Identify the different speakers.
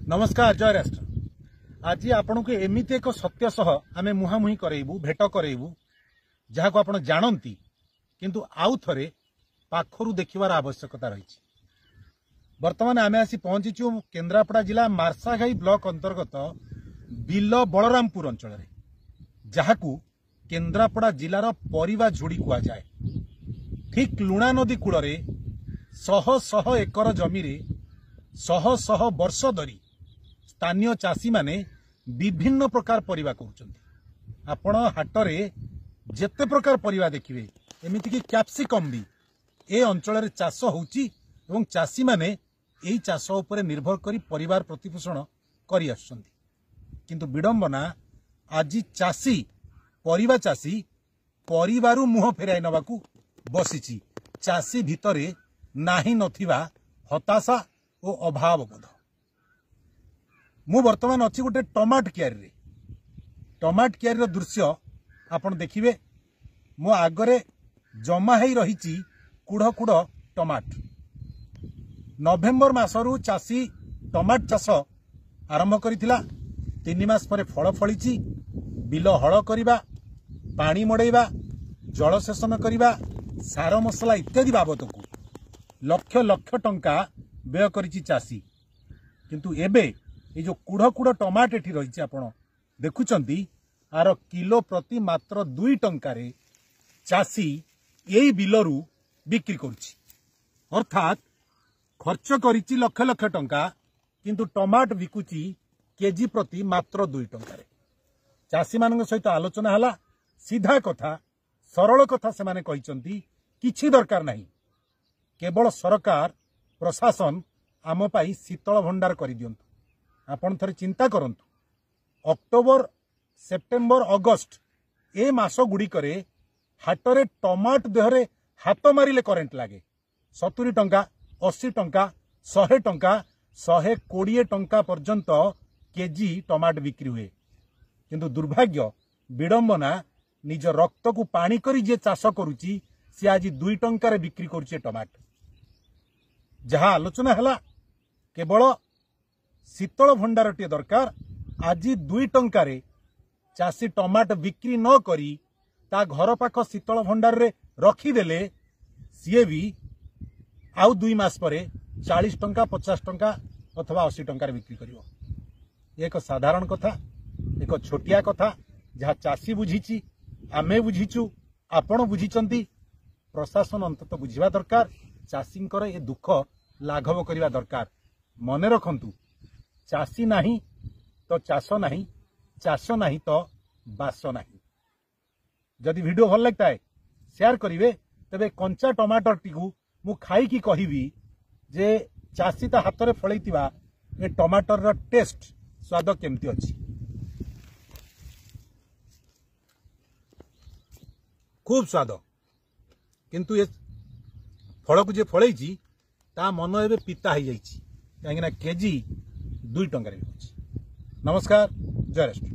Speaker 1: नमस्कार जय राष्ट्र। आज आपण को एमती एक सत्य सह आम मुहांमुही करेबू भेट करेबू जहाँ को आप जानती किंतु आउ थे पाखरु देखिबार आवश्यकता रही। वर्तमान आम आसी पहुंचीचु केन्द्रापड़ा जिला मार्साघाई ब्लॉक अंतर्गत बिल बलरामपुर अंचल जहाँ को केन्द्रापड़ा जिलार परिवा झुड़ी कह जाए। ठीक लुणा नदी कूल शह शह एकर जमी शह शह वर्ष धरी स्थानीय चाषी माने विभिन्न प्रकार परिवा करुचंती। आपण हाटरे जेते प्रकार परिवा देखिबे एमिति कि कैप्सिकम भी ए अंचल चाष होउची एवं चाषी माने एही चाष उपरे निर्भर करी परिवार प्रतिपोषण करि आछंती। किंतु विडंबना आज चाषी परिवा चाषी परिवारु मुह फेराई नबाकू बसिची। चाषी भितरे नाही नथिबा हताशा और अभाव बोध। मु वर्तमान अच्छी गोटे टमाट क्यारी दृश्य आपण देखिबे। मो आगरे जमा हेई रहिची कुढ़ कुढ़ टमाट। नवेम्बर मासरू चाषी टमाट चाष आरंभ करिथिला। 3 मास पर फल फलिची। बिल हल करिबा, पानी मड़ेबा, जलसेचन करिबा, सार मसला इत्यादि बाबत को लक्ष लक्ष टंका व्यय करिची चाषी। किंतु एबे ये जो कुढ़ कुढ़ टमाट एठी रही आपण देखुचंती आर किलो प्रति मात्र 2 टंकारे चाषी यही बिलरू बिक्री करुछि। अर्थात खर्च करिछि लक्ष लक्ष टंका किंतु टमाट बिकुछि केजी प्रति मात्र 2 टंकारे। चाषी मानक सहित आलोचना हला। सीधा कथा सरल कथा से माने कहिसंती किछि दरकार नहीं, केवल सरकार प्रशासन आम पाई शीतल भंडार कर दियंतु। आपण थरे चिंता करंतु अक्टोबर सेप्टेम्बर अगस्त ए मास गुडी करे हाटरे टमाट देहरे हाथ मारिले करेंट लागे। 70 टंका 80 टंका 100 टंका 120 टंका पर्यंत केजी टमाट बिक्री हुए। किंतु दुर्भाग्य विडंबना निज रक्त को पानी करी जे चाष करुची सी आज 2 टंकार बिक्री करुचे टमाट। जहाँ आलोचना हला केवल शीतल भंडार टे दरकार। आज 2 टंकारे चाषी टमाट बिक्री न करी ता घर पाख शीतल भंडार रे रखीदेले सीए भी आउ 2 मास परे 40 टंका 50 टंका अथवा 80 टंकार बिक्री करिवो। एक साधारण कथा, एक छोटिया कथा जहाँ चाषी बुझीची, आमे बुझीचु, आपण बुझीचंती। प्रशासन अंतत बुझिबा दरकार। चाषींकर ए दुख लाघव करिबा दरकार। मने रखंतु चाषी नहीं तो चाष नहीं, चाष नहीं तो बास नहीं। जदि वीडियो भल लगता है शेयर करिवे तबे कंचा टमाटर टीकू मु खाई की कहिबी जे चाषी ता हाथ रे फळैतिबा ए टमाटर रा टेस्ट स्वाद केमती अछि। खूब स्वाद, किंतु ये फल को जे फळैची ता मन एबे पिता हो जाइछि। कहीं केजी 2 टंका। नमस्कार जय राष्ट्र।